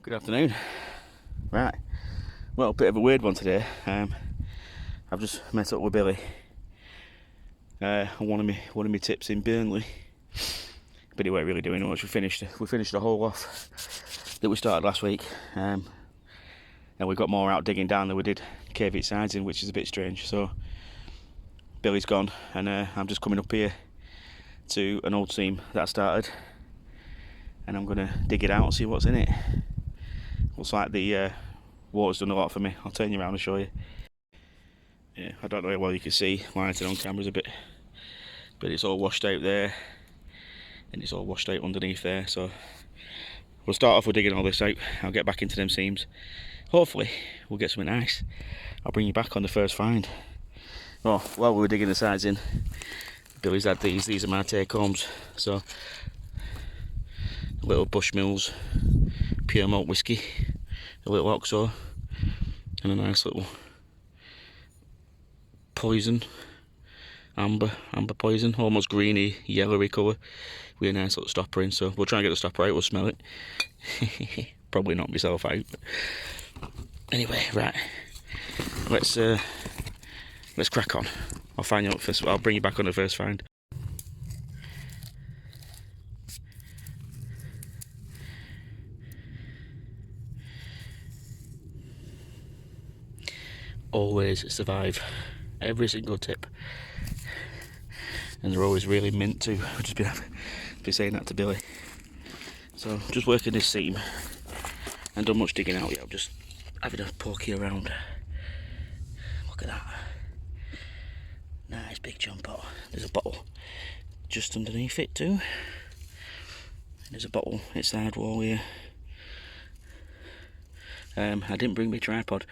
Good afternoon. Right, well, a bit of a weird one today. I've just met up with Billy on one of my tips in Burnley, but he weren't really doing much. We finished the hole off that we started last week, and we got more out digging down than we did cave sides in, which is a bit strange. So Billy's gone, and I'm just coming up here to an old seam that I started, and I'm gonna dig it out and see what's in it. Looks like the water's done a lot for me. I'll turn you around and show you. Yeah, I don't know how well you can see lighting on cameras a bit, but it's all washed out there and it's all washed out underneath there. So we'll start off with digging all this out. I'll get back into them seams. Hopefully we'll get something nice. I'll bring you back on the first find. Oh, while we were digging the sides in, Billy's had these are my take homes. So little Bushmills pure malt whiskey, a little OXO, and a nice little poison, amber poison, almost greeny, yellowy colour, with a nice little stopper in. So we'll try and get the stopper out, we'll smell it. Probably knock myself out. But anyway, right, let's crack on. I'll find you out first. I'll bring you back on the first find. Always survive every single tip, and they're always really mint too. I've just been saying that to Billy. So just working this seam and done much digging out yet. I'm just having a pokey around. Look at that, nice big jump pot. There's a bottle just underneath it too. There's a bottle inside wall here. I didn't bring my tripod,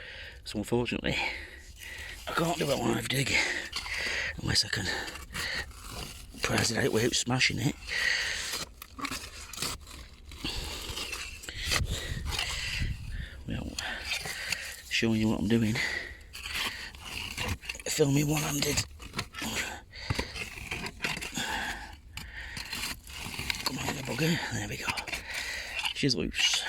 so unfortunately I can't do a live dig unless I can prize it out without smashing it. Well, showing you what I'm doing, filming one-handed. Come on, you bugger, there we go, she's loose.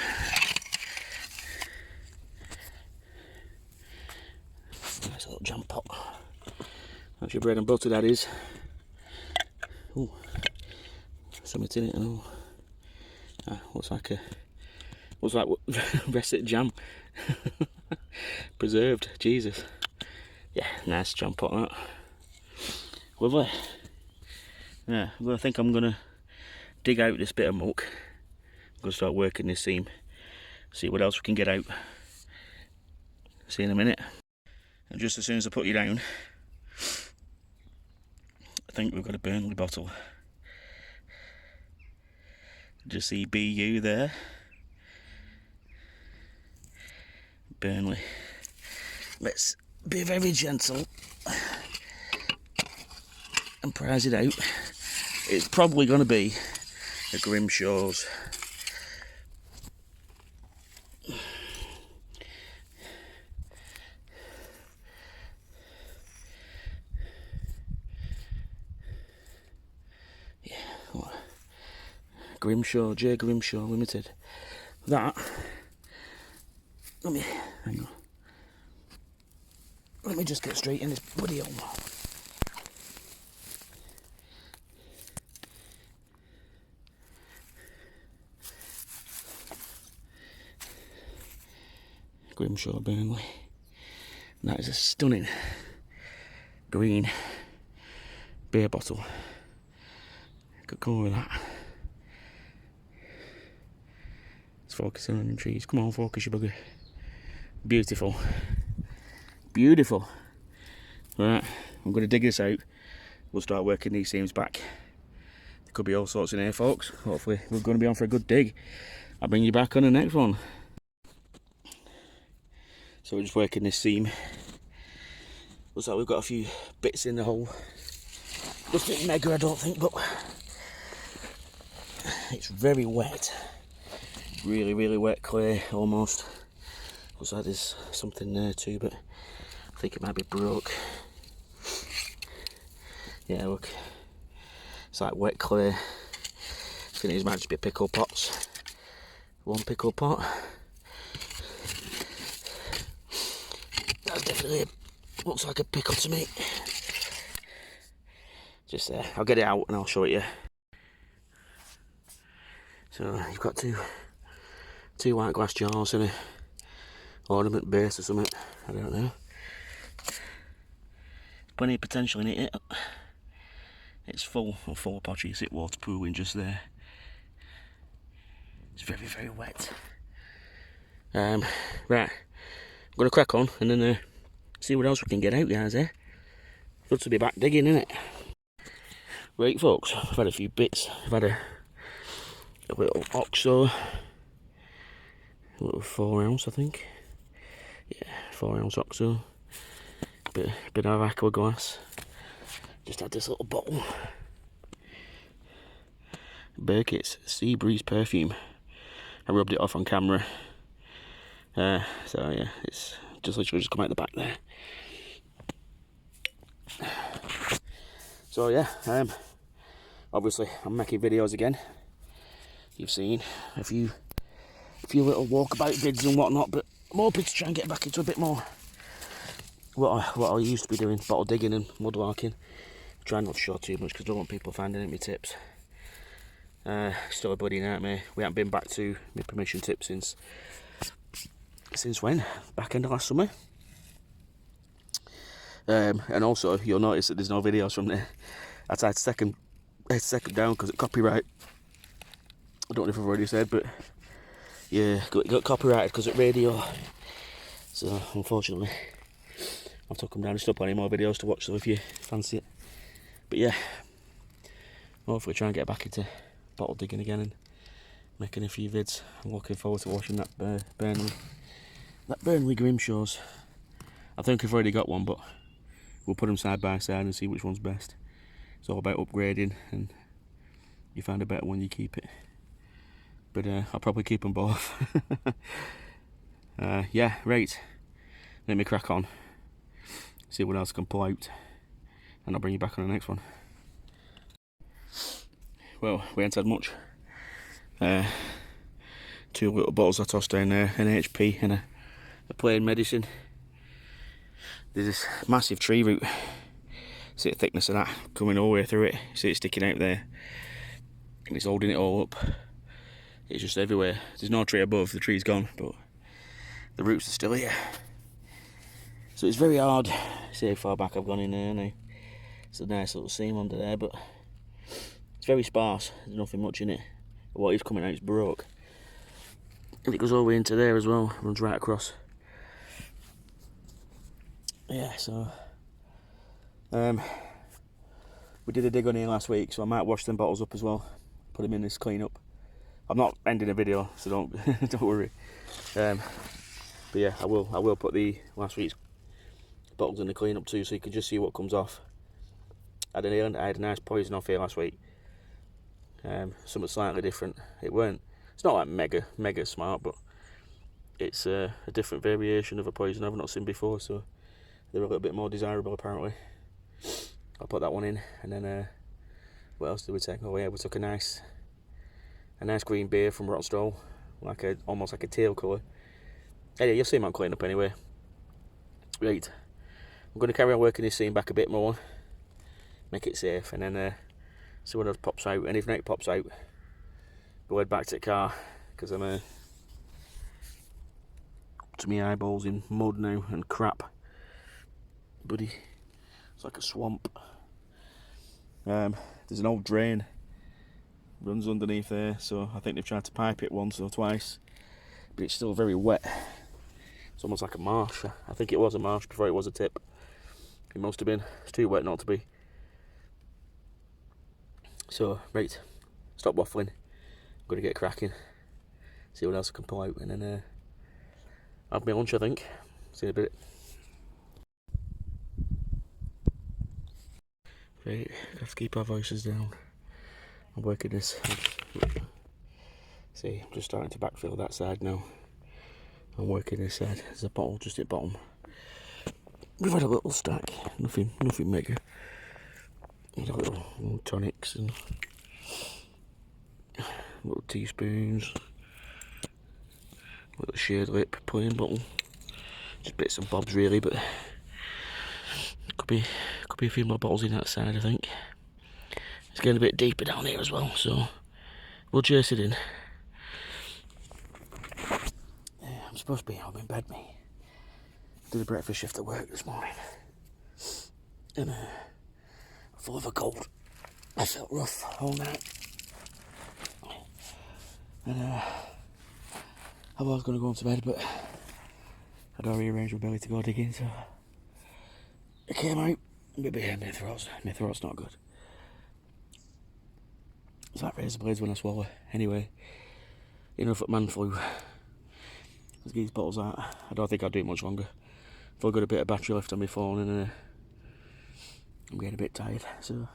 Nice little jump pot. That's your bread and butter, that is. Ooh, something in it and all. Looks like russet jam. Preserved, Jesus. Yeah, nice jump pot that. Lovely. Yeah, I think I'm gonna dig out this bit of muck. I'm gonna start working this seam. See what else we can get out. See you in a minute. And just as soon as I put you down, I think we've got a Burnley bottle. Just see BU there. Burnley. Let's be very gentle and prize it out. It's probably going to be a Grimshaw's. Grimshaw, J. Grimshaw Limited. That, hang on. Let me just get straight in this bloody hole. Grimshaw Burnley. And that is a stunning green beer bottle. Good colour with that. It's focusing on the trees. Come on, focus, you bugger. Beautiful. Beautiful. Right, I'm going to dig this out. We'll start working these seams back. There could be all sorts in here, folks. Hopefully we're going to be on for a good dig. I'll bring you back on the next one. So we're just working this seam. Looks like we've got a few bits in the hole. Nothing mega, I don't think, but it's very wet. Really, really wet clay, almost. Looks like there's something there too, but I think it might be broke. Yeah, look. It's like wet clay. I think these might just be pickle pots. One pickle pot. That's definitely looks like a pickle to me. Just there. I'll get it out and I'll show it you. So you've got two white glass jars and a ornament base or something. I don't know. Plenty of potential in it. It's full of pottery. It's water pooling just there. It's very, very wet. Right, I'm gonna crack on and then see what else we can get out, guys. Good to be back digging, isn't it? Right, folks. I've had a few bits. I've had a little oxo, a little 4 ounce, I think. Yeah, 4 ounce oxo. Bit of aqua glass. Just had this little bottle. Burkett's Sea Breeze perfume. I rubbed it off on camera. So yeah, it's just literally just come out the back there. So yeah, obviously I'm making videos again. You've seen a few little walkabout vids and whatnot, but I'm hoping to try and get back into a bit more what I used to be doing, bottle digging and mudlarking. Trying not to show too much because I don't want people finding out my tips. Still a bloody nightmare. We haven't been back to my permission tip since when? Back end of last summer. And also you'll notice that there's no videos from there. I tried to second down because it's copyright. I don't know if I've already said, but yeah, got copyrighted because it's radio. So unfortunately, I've took them down. There's still plenty more videos to watch, so if you fancy it. But yeah, hopefully try and get back into bottle digging again and making a few vids. I'm looking forward to watching that Burnley Grim shows. I think I've already got one, but we'll put them side by side and see which one's best. It's all about upgrading, and you find a better one, you keep it. But I'll probably keep them both. Yeah, right. Let me crack on. See what else I can pull out, and I'll bring you back on the next one. Well, we ain't had much. 2 little bottles I tossed down there, an HP and a plain medicine. There's this massive tree root. See the thickness of that coming all the way through it. See it sticking out there, and it's holding it all up. It's just everywhere. There's no tree above, the tree's gone, but the roots are still here. So it's very hard. See how far back I've gone in there now. It's a nice little seam under there, but it's very sparse. There's nothing much in it. What is coming out is broke. And it goes all the way into there as well. Runs right across. Yeah, so we did a dig on here last week, so I might wash them bottles up as well. Put them in this clean up. I'm not ending the video, so don't don't worry. But yeah, I will put the last week's bottles in the clean up too, so you can just see what comes off. I had a nice poison off here last week. Something slightly different. It's not like mega smart, but it's a different variation of a poison I've not seen before, so they're a little bit more desirable apparently. I'll put that one in, and then what else did we take? Oh yeah, we took a nice green beer from Rotstall, almost like a teal colour. Anyway, you'll see them on clean up anyway. Right, I'm going to carry on working this scene back a bit more, make it safe, and then see what else pops out. And if it pops out, we'll head back to the car because I'm up to my eyeballs in mud now and crap. Buddy, it's like a swamp. There's an old drain runs underneath there, so I think they've tried to pipe it once or twice, but it's still very wet. It's almost like a marsh. I think it was a marsh before it was a tip. It must have been. It's too wet not to be. So, right, stop waffling. I'm going to get cracking, see what else I can pull out, and then have my lunch, I think. See you in a bit. Right, have to keep our voices down. I'm working this. See, I'm just starting to backfill that side now. I'm working this side. There's a bottle just at the bottom. We've had a little stack, nothing mega. There's a little tonics and little teaspoons, little shade lip plain bottle, just bits and bobs really, but could be a few more bottles in that side, I think. It's getting a bit deeper down here as well, so we'll chase it in. I'm supposed to be home in bed, me. Did a breakfast shift at work this morning, and full of a cold. I felt rough all night, and I was going to go on to bed, but I'd already arranged with Billy to go digging, so I came out. Maybe my throat's not good. It's like razor blades when I swallow. Anyway, enough at man flu. Let's get these bottles out. I don't think I'll do it much longer. I've got a bit of battery left on my phone, and I'm getting a bit tired, so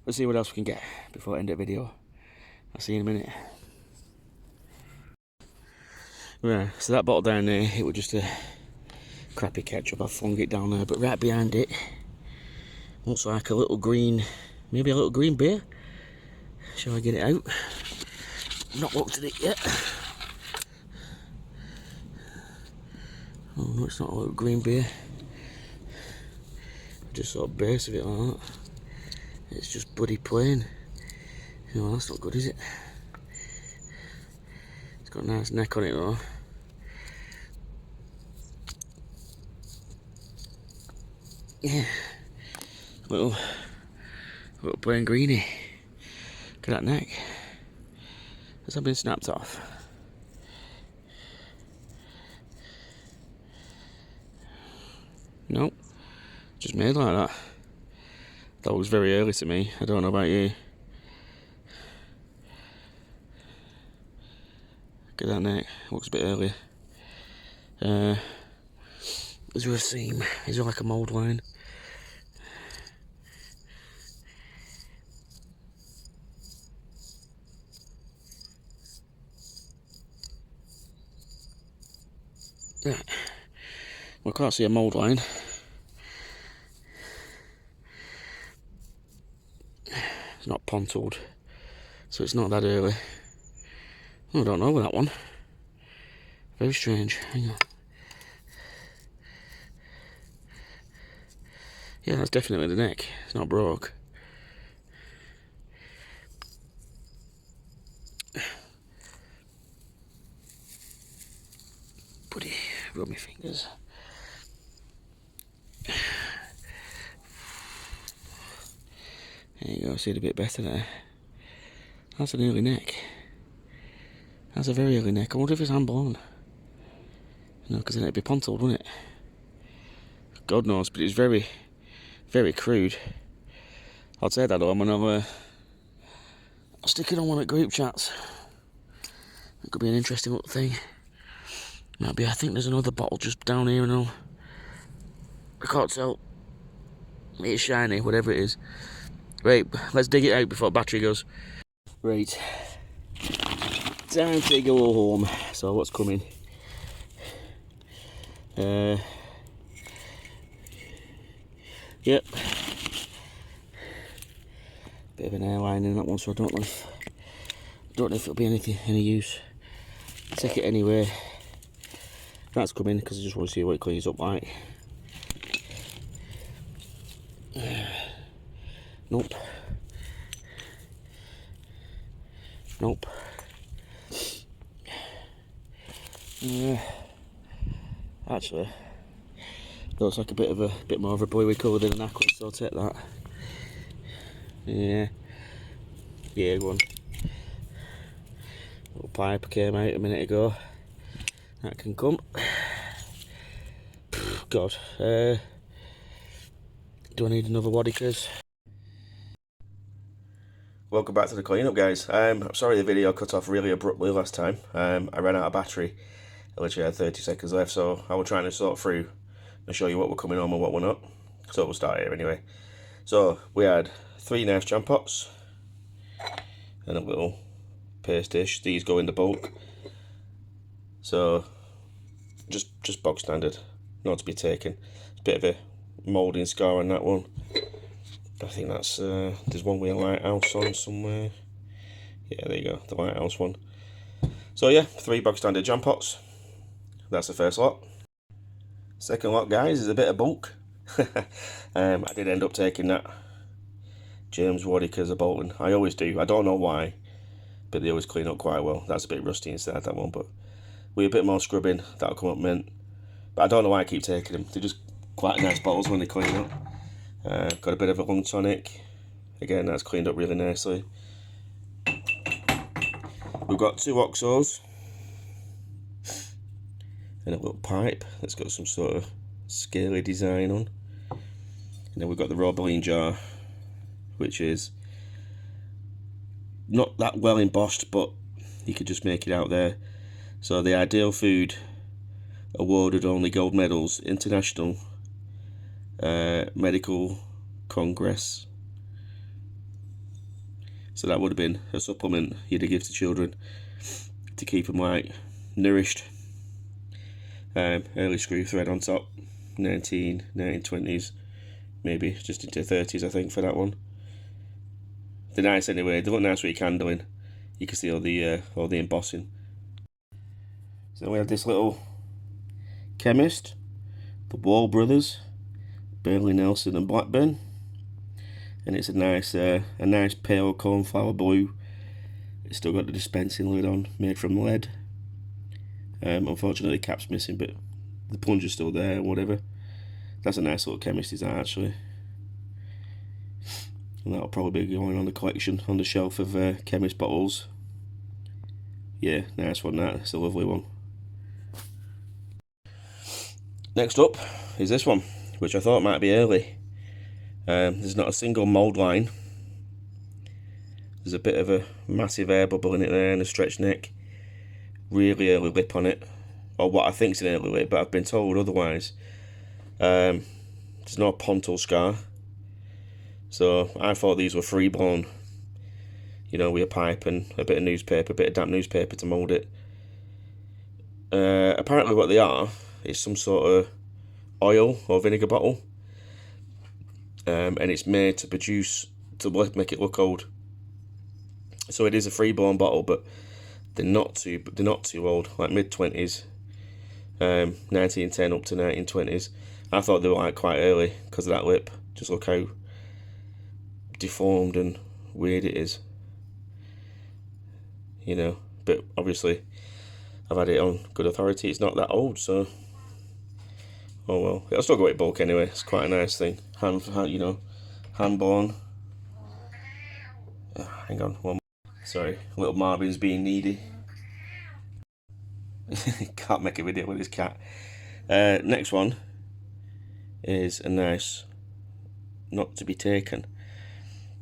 let's see what else we can get before I end the video. I'll see you in a minute. Right, so that bottle down there, it was just a crappy ketchup. I flung it down there, but right behind it looks like a little green, maybe a little green beer. Shall I get it out? Not looked at it yet. Oh no, it's not a little green beer. I just saw a base of it like that. It's just bloody plain. Oh, that's not good, is it? It's got a nice neck on it though. Yeah. Little plain greenie. Look at that neck. Has that been snapped off? Nope. Just made like that. That looks very early to me. I don't know about you. Look at that neck. Looks a bit early. Is there a seam? Is there like a mould line? Right. Well, I can't see a mould line. It's not pontoed, so it's not that early. Oh, I don't know with that one. Very strange. Hang on. Yeah, that's definitely the neck. It's not broke. Buddy, rub my fingers. There you go, see it a bit better there. That's an early neck. That's a very early neck. I wonder if it's hand-blown. No, because then it'd be pontoed, wouldn't it? God knows, but it's very, very crude. I'll say that though, I'll stick it on one of the group chats. It could be an interesting little thing. Might be, I think there's another bottle just down here and all. I can't tell. It's shiny, whatever it is. Right, let's dig it out before battery goes. Right. Time to go home. So what's coming? Yep. Bit of an airline in that one, so I don't know if it'll be any use. Take it anyway. That's coming because I just want to see what it cleans up like. Nope. Nope. Actually, looks like a bit more of a bluey colour than an aqua, so I'll take that. Yeah, go on. Little pipe came out a minute ago. That can come. God, do I need another Wadikers? Welcome back to the cleanup, guys. I'm sorry the video cut off really abruptly last time. I ran out of battery. I literally had 30 seconds left, so I was trying to sort through and show you what we're coming home and what we're not. So we'll start here anyway. So we had 3 nice jam pots and a little paste dish. These go in the bulk. So just bog standard, not to be taken. It's a bit of a moulding scar on that one. I think that's there's one with a lighthouse on somewhere. Yeah, there you go, the lighthouse one. So yeah, 3 bog standard jam pots. That's the first lot. Second lot, guys, is a bit of bulk. I did end up taking that James Waddickers of Bolton. I always do. I don't know why, but they always clean up quite well. That's a bit rusty inside, that one, but with a bit more scrubbing, that'll come up mint. But I don't know why I keep taking them. They're just quite nice bottles when they clean up. Got a bit of a lung tonic. Again, that's cleaned up really nicely. We've got 2 oxos and a little pipe that's got some sort of scaly design on. And then we've got the raw billion jar, which is not that well embossed, but you could just make it out there. So the Ideal Food awarded only gold medals, International Medical Congress. So that would have been a supplement you'd give to children to keep them like nourished. Early screw thread on top, 1920s, maybe just into 30s I think for that one. They're nice anyway. They look nice with your candling. You can see all the embossing. So we have this little chemist, the Wall Brothers, Burnley, Nelson and Blackburn, and it's a nice pale cornflower blue. It's still got the dispensing lid on, made from lead. Unfortunately the cap's missing, but the plunge is still there, whatever. That's a nice little chemist, is that, actually. And that'll probably be going on the collection on the shelf of chemist bottles. Yeah, nice one, that. It's a lovely one. Next up is this one, which I thought might be early. There's not a single mould line. There's a bit of a massive air bubble in it there and a stretched neck. Really early lip on it, or what I think is an early lip, but I've been told otherwise. There's no pontal scar, so I thought these were free blown, you know, with a pipe and a bit of newspaper, a bit of damp newspaper to mould it. Apparently what they are is some sort of oil or vinegar bottle, and it's made to make it look old. So it is a free blown bottle, but they're not too old, like mid-20s, 1910 up to 1920s. I thought they were like quite early because of that lip. Just look how deformed and weird it is, you know. But obviously I've had it on good authority, it's not that old, so oh well. It'll still go with bulk anyway. It's quite a nice thing, hand blown. Hang on, one more. Sorry, little Marvin's being needy. Can't make a video with his cat. Next one is a nice not to be taken.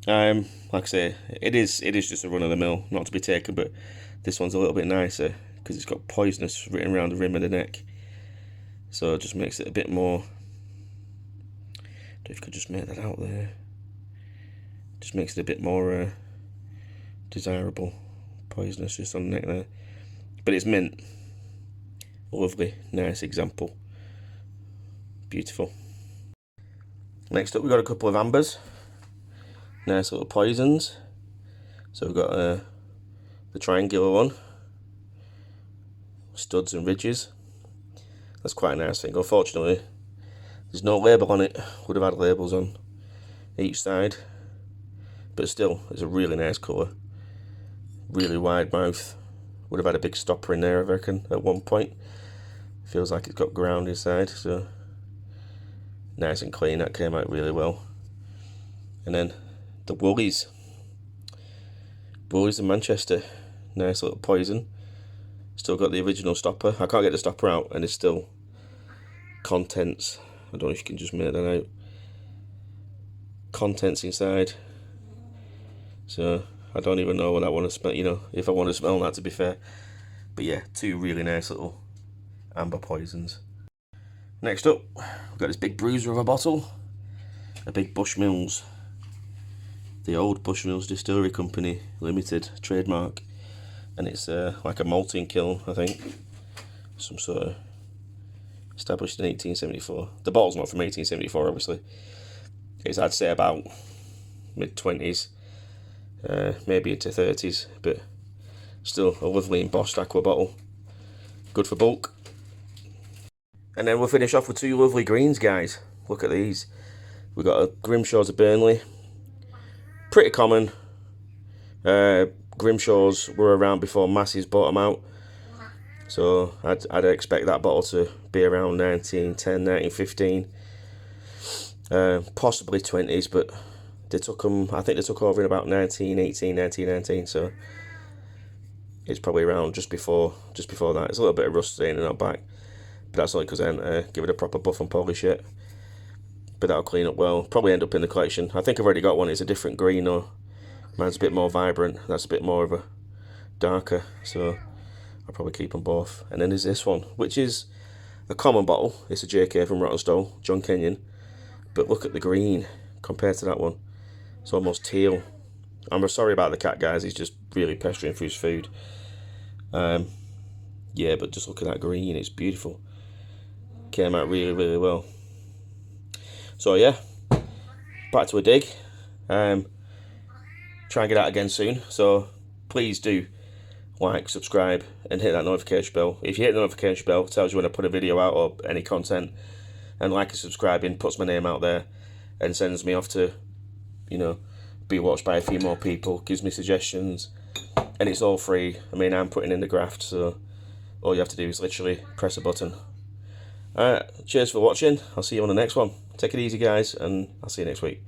Like I say, it is just a run of the mill, not to be taken, but this one's a little bit nicer because it's got poisonous written around the rim of the neck. So it just makes it a bit more. If you could just make that out there, just makes it a bit more desirable. Poisonous just on the neck there, but it's mint. Lovely, nice example. Beautiful. Next up, we've got a couple of ambers. Nice little poisons. So we've got the triangular one, studs and ridges. That's quite a nice thing. Unfortunately, there's no label on it. Would have had labels on each side, but still, it's a really nice colour. Really wide mouth. Would have had a big stopper in there, I reckon, at one point. Feels like it's got ground inside, so nice and clean. That came out really well. And then the Woolies. Woolies in Manchester. Nice little poison. Still got the original stopper. I can't get the stopper out, and there's still contents. I don't know if you can just make that out. Contents inside. So I don't even know what I want to smell, you know, if I want to smell that, to be fair. But yeah, 2 really nice little amber poisons. Next up, we've got this big bruiser of a bottle. A big Bushmills. The old Bushmills Distillery Company Limited trademark. And it's like a malting kiln, I think. Some sort of established in 1874. The bottle's not from 1874, obviously. It's, I'd say, about mid-20s. Maybe into 30s, but still a lovely embossed aqua bottle. Good for bulk. And then we'll finish off with two lovely greens, guys. Look at these. We've got a Grimshaws of Burnley. Pretty common. Grimshaws were around before Massey's bought them out. So I'd expect that bottle to be around 1910, 1915. Possibly 20s, but they took them, I think they took over in about 1918, 1919. So it's probably around just before that. It's a little bit of rust staining out back. But that's only because I didn't give it a proper buff and polish yet. But that'll clean up well. Probably end up in the collection. I think I've already got one. It's a different green, though. Mine's a bit more vibrant. That's a bit more of a darker. So I'll probably keep them both. And then there's this one, which is a common bottle. It's a JK from Rottenstall, John Kenyon. But look at the green compared to that one. It's almost teal. I'm sorry about the cat, guys. He's just really pestering for his food. Yeah, but just look at that green. It's beautiful. Came out really, really well. So yeah, back to a dig. Try and get out again soon. So please do like, subscribe, and hit that notification bell. If you hit the notification bell, it tells you when I put a video out or any content. And like and subscribing puts my name out there and sends me off to, you know, be watched by a few more people. Gives me suggestions, and it's all free. I mean, I'm putting in the graft, so all you have to do is literally press a button. Alright, cheers for watching. I'll see you on the next one. Take it easy, guys, and I'll see you next week.